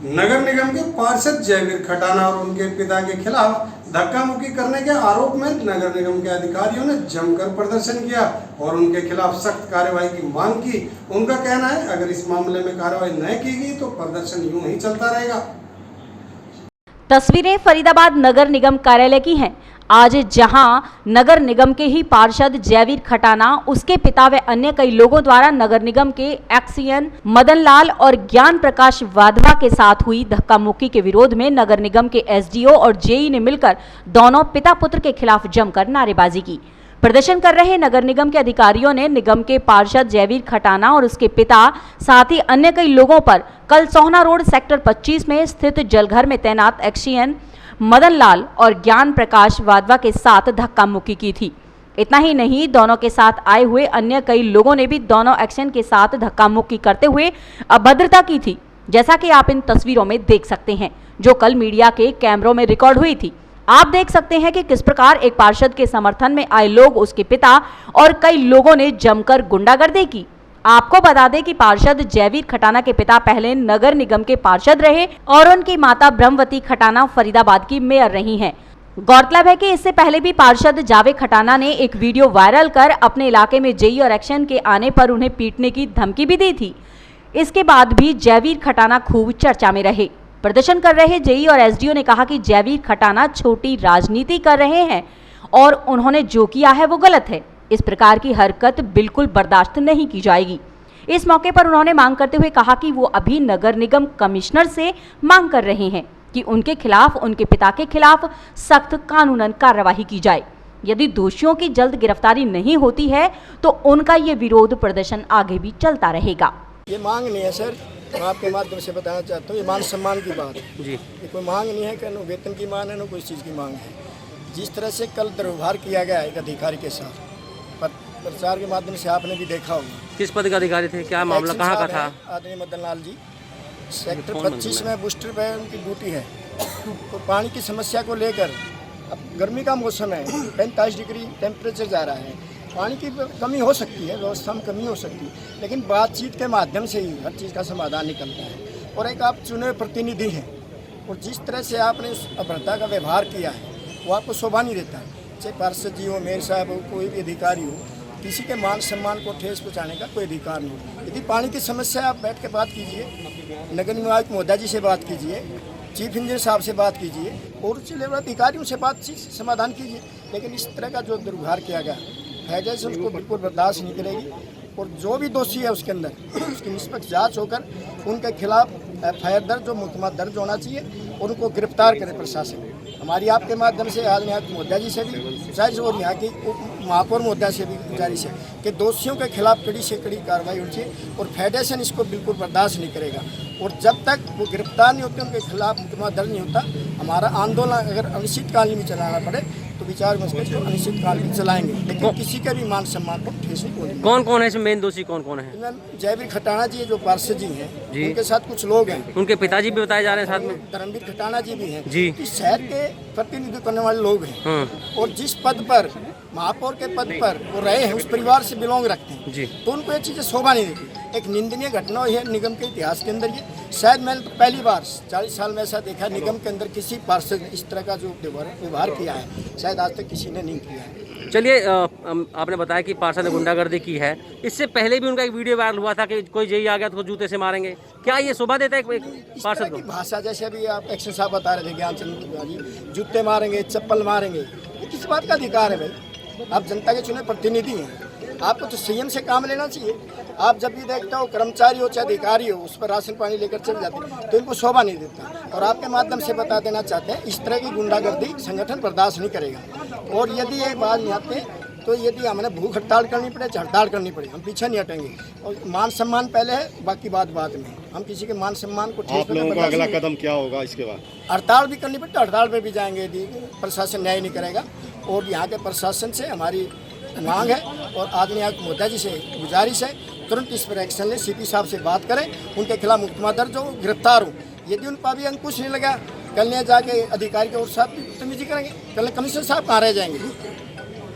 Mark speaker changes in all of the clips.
Speaker 1: नगर निगम के पार्षद जयवीर खटाना और उनके पिता के खिलाफ धक्का मुक्की करने के आरोप में नगर निगम के अधिकारियों ने जमकर प्रदर्शन किया और उनके खिलाफ सख्त कार्रवाई की मांग की। उनका कहना है अगर इस मामले में कार्रवाई नहीं की गई तो प्रदर्शन यूं ही चलता रहेगा।
Speaker 2: तस्वीरें फरीदाबाद नगर निगम कार्यालय की हैं। आज जहां नगर निगम के ही पार्षद जयवीर खटाना, उसके पिता व अन्य कई लोगों द्वारा नगर निगम के एक्सियन मदन लाल और ज्ञान प्रकाश वाधवा के साथ हुई धक्का मुक्की के विरोध में नगर निगम के एसडीओ और जेई ने मिलकर दोनों पिता पुत्र के खिलाफ जमकर नारेबाजी की। प्रदर्शन कर रहे नगर निगम के अधिकारियों ने निगम के पार्षद जयवीर खटाना और उसके पिता साथ ही अन्य कई लोगों पर कल सोहना रोड सेक्टर 25 में स्थित जलघर में तैनात एक्सियन मदन लाल और ज्ञान प्रकाश वाधवा के साथ धक्का मुक्की की थी। इतना ही नहीं, दोनों के साथ आए हुए अन्य कई लोगों ने भी दोनों एक्शन के साथ धक्का मुक्की करते हुए अभद्रता की थी, जैसा कि आप इन तस्वीरों में देख सकते हैं जो कल मीडिया के कैमरों में रिकॉर्ड हुई थी। आप देख सकते हैं कि किस प्रकार एक पार्षद के समर्थन में आए लोग, उसके पिता और कई लोगों ने जमकर गुंडागर्दी की। आपको बता दें कि पार्षद जयवीर खटाना के पिता पहले नगर निगम के पार्षद रहे और उनकी माता ब्रह्मवती खटाना फरीदाबाद की मेयर रही हैं। गौरतलब है कि इससे पहले भी पार्षद जावेद खटाना ने एक वीडियो वायरल कर अपने इलाके में जेई और एक्शन के आने पर उन्हें पीटने की धमकी भी दी थी। इसके बाद भी जयवीर खटाना खूब चर्चा में रहे। प्रदर्शन कर रहे जेई और एसडीओ ने कहा कि जयवीर खटाना छोटी राजनीति कर रहे हैं और उन्होंने जो किया है वो गलत है। इस प्रकार की हरकत बिल्कुल बर्दाश्त नहीं की जाएगी। इस मौके पर उन्होंने मांग करते हुए कहा कि वो अभी नगर निगम कमिश्नर से मांग कर रहे हैं कि उनके खिलाफ, उनके पिता के खिलाफ सख्त कानूनन कार्रवाई की जाए। यदि दोषियों की जल्द गिरफ्तारी नहीं होती है तो उनका ये विरोध प्रदर्शन आगे भी चलता रहेगा।
Speaker 3: ये मांग नहीं है सर, मैं आपके माध्यम से बताना चाहता हूँ, ये मान सम्मान की बात है जी। ये कोई मांग नहीं है कि न वेतन की मांग है न कोई चीज़ की मांग है। जिस तरह से कल दुर्व्यवहार किया गया एक अधिकारी के साथ, प्रचार के माध्यम से आपने भी देखा होगा।
Speaker 4: किस पद के अधिकारी थे, क्या मामला कहाँ का था?
Speaker 3: आदरणीय मदन लाल जी, सेक्टर 25 में बूस्टर पे उनकी ड्यूटी है। तो पानी की समस्या को लेकर, अब गर्मी का मौसम है, 45 डिग्री टेम्परेचर जा रहा है, पानी की कमी हो सकती है, व्यवस्था में कमी हो सकती है, लेकिन बातचीत के माध्यम से ही हर चीज़ का समाधान निकलता है। और एक आप चुने प्रतिनिधि हैं और जिस तरह से आपने उस अभद्रता का व्यवहार किया है वो आपको शोभा नहीं देता है। चाहे पार्षद जी हो, मेयर साहब हो, कोई भी अधिकारी हो, किसी के मान सम्मान को ठेस पहुँचाने का कोई अधिकार नहीं। यदि पानी की समस्या आप बैठ के बात कीजिए, नगर निगम आयुक्त महोदय जी से बात कीजिए, चीफ इंजीनियर साहब से बात कीजिए और उच्च लेवल अधिकारियों से बातचीत समाधान कीजिए। लेकिन इस तरह का जो दुर्व्यवहार किया गया फैजल से उसको बिल्कुल बर्दाश्त नहीं करेगी और जो भी दोषी है उसके अंदर उसकी निष्पक्ष जांच होकर उनके खिलाफ एफआईआर दर्ज, मुकदमा दर्ज होना चाहिए और उनको गिरफ्तार करे प्रशासन। हमारी आपके माध्यम से आज यहाँ महोदया जी से भी गुजारिश और यहाँ की महापौर महोदया से भी गुजारिश है कि दोषियों के खिलाफ कड़ी से कड़ी कार्रवाई होनी चाहिए और फेडरेशन इसको बिल्कुल बर्दाश्त नहीं करेगा। और जब तक वो गिरफ्तार नहीं होते, उनके खिलाफ मुकदमा दर्ज नहीं होता, हमारा आंदोलन अगर अनिश्चितकालीन भी चलाना पड़े तो विचार विमर्श को अनिश्चितकाल भी चलाएंगे, लेकिन किसी के भी मान सम्मान को ठेस नहीं पहुंचेगी।
Speaker 4: कौन कौन है इसमें मेन दोषी, कौन कौन है?
Speaker 3: जयवीर खटाना जी जो पार्षद जी हैं, उनके साथ कुछ लोग हैं,
Speaker 4: उनके पिताजी भी बताए जा रहे हैं साथ में,
Speaker 3: धर्मवीर खटाना जी भी हैं
Speaker 4: जी।
Speaker 3: इस शहर के प्रतिनिधित्व करने वाले लोग हैं और जिस पद पर महापौर के पद पर वो रहे हैं उस परिवार से बिलोंग रखते हैं जी। तो उनको ये चीज़ें शोभा नहीं देती। एक निंदनीय घटना है निगम के इतिहास के अंदर। ये शायद मैंने तो पहली बार 40 साल में ऐसा देखा निगम के अंदर किसी पार्षद ने इस तरह का जो व्यवहार किया है, शायद आज तक किसी ने नहीं किया है।
Speaker 4: चलिए, आपने बताया कि पार्षद ने गुंडागर्दी की है। इससे पहले भी उनका एक वीडियो वायरल हुआ था कि कोई जेई आ गया तो जूते से मारेंगे। क्या ये शोभा देता है एक पार्षद को?
Speaker 3: भाषा जैसे अभी आप एक्शन साहब बता रहे थे, ज्ञानचंद जी, जूते मारेंगे, चप्पल मारेंगे, ये किस बात का अधिकार है भाई? आप जनता के चुने प्रतिनिधि हैं, आपको तो संयम से काम लेना चाहिए। आप जब भी देखते हो कर्मचारी हो चाहे अधिकारी हो उस पर राशन पानी लेकर चल जाते हैं तो इनको शोभा नहीं देता। और आपके माध्यम से बता देना चाहते हैं इस तरह की गुंडागर्दी संगठन बर्दाश्त नहीं करेगा। और यदि ये बात नहीं आते तो यदि हमें भूख हड़ताल करनी पड़े, हड़ताल करनी पड़े, हम पीछे नहीं हटेंगे। और मान सम्मान पहले है, बाकी बात बाद में। हम किसी के मान सम्मान को
Speaker 5: आप लोगों का अगला कदम क्या होगा इसके बाद?
Speaker 3: हड़ताल भी करनी पड़े तो हड़ताल पे भी जाएंगे यदि प्रशासन न्याय नहीं करेगा। और यहाँ के प्रशासन से हमारी मांग है और आदरणीय आयुक्त महोदया जी से गुजारिश है तुरंत इस पर एक्शन ले, सीपी साहब से बात करें, उनके खिलाफ मुकदमा दर्ज हो, गिरफ्तार हो। यदि उन पर भी अंकुश नहीं लगा, कल ने जाके अधिकारी के और साथ भी बदतमीजी करेंगे, कल कमिश्नर साहब कहाँ रह जाएंगे?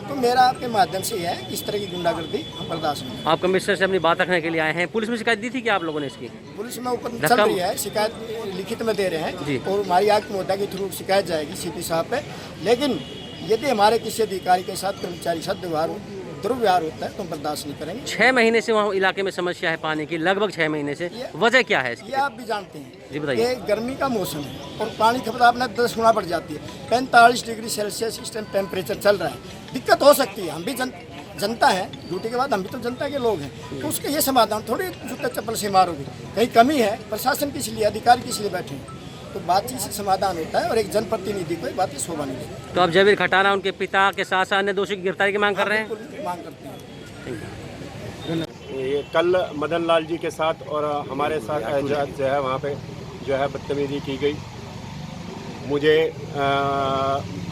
Speaker 3: तो मेरा आपके माध्यम से यह है, इस तरह की गुंडागर्दी हम बर्दाश्त नहीं करेंगे।
Speaker 4: आप कमिश्नर से अपनी बात रखने के लिए आए हैं, पुलिस में शिकायत दी थी क्या आप लोगों ने इसकी?
Speaker 3: पुलिस में ऊपर चल रही है, शिकायत लिखित में दे रहे
Speaker 4: जी।
Speaker 3: हैं और हमारी आयुक्त महोदय के थ्रू शिकायत जाएगी सीपी साहब पे। लेकिन यदि हमारे किसी अधिकारी के साथ कर्मचारी के साथ दुर्व्यवहार होता है तो हम बर्दाश्त नहीं करेंगे।
Speaker 4: 6 महीने से वहाँ इलाके में समस्या है पानी की, लगभग 6 महीने से। वजह क्या है इसकी?
Speaker 3: ये आप भी जानते हैं,
Speaker 4: जी बताइए।
Speaker 3: ये गर्मी का मौसम है और पानी खपत आपने 10 गुना बढ़ जाती है। 45 डिग्री सेल्सियस इस टाइम टेम्परेचर चल रहा है, दिक्कत हो सकती है। हम भी जनता है, ड्यूटी के बाद हम भी तो जनता के लोग हैं, तो उसके ये समाधान थोड़ी जूता चप्पल से मारोगे। कहीं कमी है, प्रशासन किस लिए, अधिकारी किस लिए बैठे हैं, तो बातचीत से समाधान होता है और एक जनप्रतिनिधि को बातें शोभा नहीं देती।
Speaker 4: तो आप जयवीर खटाना उनके पिता के साथ साथ अन्य दोषी की गिरफ्तारी की मांग कर रहे हैं?
Speaker 3: बिल्कुल मांग करते हैं।
Speaker 5: ये कल मदन लाल जी के साथ और हमारे साथ जो है वहाँ पे जो है बदतमीजी की गई। मुझे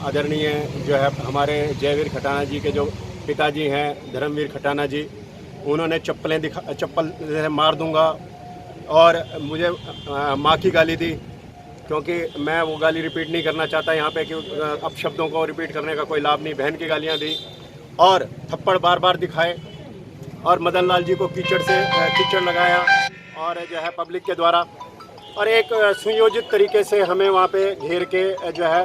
Speaker 5: आदरणीय जो है हमारे जयवीर खटाना जी के जो पिताजी हैं धर्मवीर खटाना जी, उन्होंने चप्पल से मार दूंगा और मुझे माँ की गाली दी, क्योंकि मैं वो गाली रिपीट नहीं करना चाहता यहाँ पे, कि अब शब्दों को रिपीट करने का कोई लाभ नहीं। बहन की गालियाँ दी और थप्पड़ बार बार दिखाए और मदन लाल जी को कीचड़ लगाया और जो है पब्लिक के द्वारा, और एक सुयोजित तरीके से हमें वहाँ पे घेर के जो है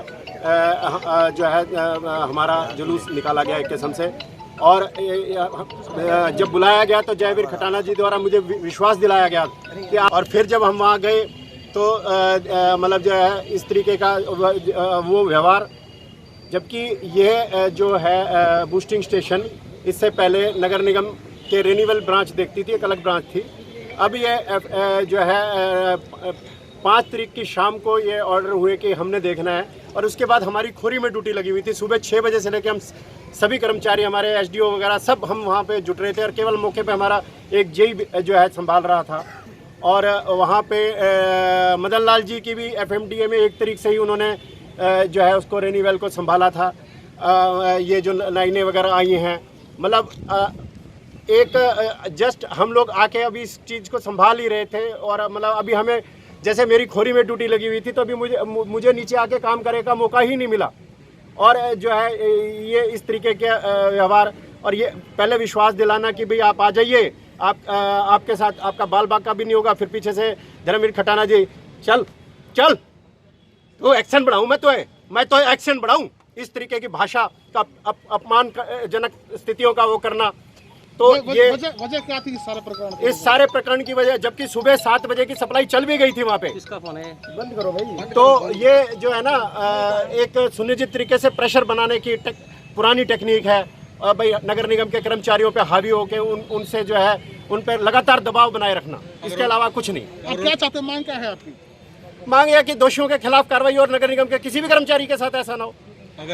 Speaker 5: हमारा जुलूस निकाला गया एक किस्म से। और जब बुलाया गया तो जयवीर खटाना जी द्वारा मुझे विश्वास दिलाया गया कि और फिर जब हम वहाँ गए तो मतलब जो है इस तरीके का वो व्यवहार, जबकि ये जो है बूस्टिंग स्टेशन इससे पहले नगर निगम के रिन्यूअल ब्रांच देखती थी, एक अलग ब्रांच थी। अब ये जो है 5 तारीख की शाम को ये ऑर्डर हुए कि हमने देखना है, और उसके बाद हमारी खोरी में ड्यूटी लगी हुई थी। सुबह 6 बजे से लेकर हम सभी कर्मचारी, हमारे एसडीओ वगैरह सब हम वहाँ पे जुट रहे थे, और केवल मौके पे हमारा एक जेई जो है संभाल रहा था। और वहाँ पे मदन लाल जी की भी एफएमडीए में 1 तारीख से ही उन्होंने जो है उसको रिन्यूअल को संभाला था। ये जो लाइनें वगैरह आई हैं, मतलब एक जस्ट हम लोग आके अभी इस चीज़ को संभाल ही रहे थे। और मतलब अभी हमें, जैसे मेरी खोरी में ड्यूटी लगी हुई थी, तो अभी मुझे नीचे आके काम करने का मौका ही नहीं मिला। और जो है ये इस तरीके के व्यवहार, और ये पहले विश्वास दिलाना कि भाई आप आ जाइए, आपके साथ आपका बाल बाका भी नहीं होगा, फिर पीछे से धर्मवीर खटाना जी चल तो एक्शन बढ़ाऊँ, मैं तो एक्शन बढ़ाऊँ। इस तरीके की भाषा का अपमानजनक स्थितियों का वो करना, तो ये
Speaker 6: वजह क्या थी
Speaker 5: इस सारे प्रकरण की वजह, जबकि सुबह 7 बजे की सप्लाई चल भी गई थी वहाँ पे।
Speaker 4: किसका फोन है?
Speaker 3: बंद करो भाई।
Speaker 5: तो ये जो है ना एक सुनिश्चित तरीके से प्रेशर बनाने की पुरानी टेक्निक है। भाई नगर निगम के कर्मचारियों पे हावी होकर उनसे जो है उन पर लगातार दबाव बनाए रखना, इसके अलावा कुछ नहीं।
Speaker 6: आप क्या चाहते हैं, मांग क्या है आपकी?
Speaker 5: मांग है कि दोषियों के खिलाफ कार्रवाई, और नगर निगम के किसी भी कर्मचारी के साथ ऐसा ना हो।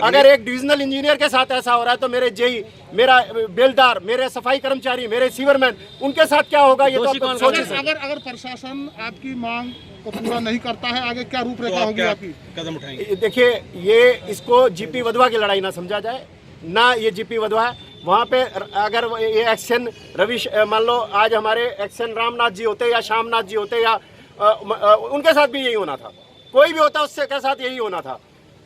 Speaker 5: अगर एक डिविजनल इंजीनियर के साथ ऐसा हो रहा है तो मेरे जेई, मेरा बेलदार, मेरे सफाई कर्मचारी, मेरे सीवरमैन, उनके साथ क्या होगा, ये तो आप सोच ही सकते।
Speaker 6: अगर प्रशासन आपकी मांग को पूरा नहीं करता है, आगे क्या रूपरेखा होगी आपकी? कदम उठाएंगे?
Speaker 5: देखिए, ये इसको जीपी वधवा की लड़ाई ना समझा जाए, ना ये जीपी वधवा है। वहाँ पे अगर ये एक्शन मान लो आज हमारे एक्शन रामनाथ जी होते या श्यामनाथ जी होते या उनके साथ भी यही होना था, कोई भी होता उससे के साथ यही होना था,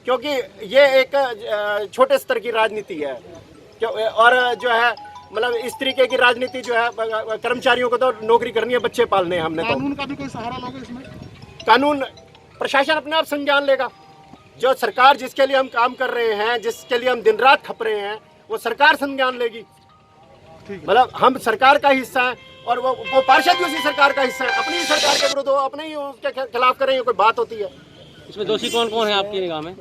Speaker 5: क्योंकि ये एक छोटे स्तर की राजनीति है। और जो है मतलब इस तरीके की राजनीति जो है, कर्मचारियों को तो नौकरी करनी है, बच्चे पालने हैं हमने।
Speaker 6: कानून का भी कोई सहारा लोगे इसमें?
Speaker 5: कानून प्रशासन अपने आप संज्ञान लेगा। जो सरकार जिसके लिए हम काम कर रहे हैं, जिसके लिए हम दिन रात खप रहे हैं, वो सरकार संज्ञान लेगी। मतलब हम सरकार का हिस्सा है, और वो पार्षद भी उसी सरकार का हिस्सा है। अपनी ही सरकार के विरुद्ध अपने ही उसके खिलाफ करें, कोई बात होती है?
Speaker 4: इसमें दोषी कौन कौन है आपकी निगाह में?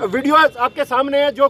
Speaker 5: वीडियो आपके सामने है, जो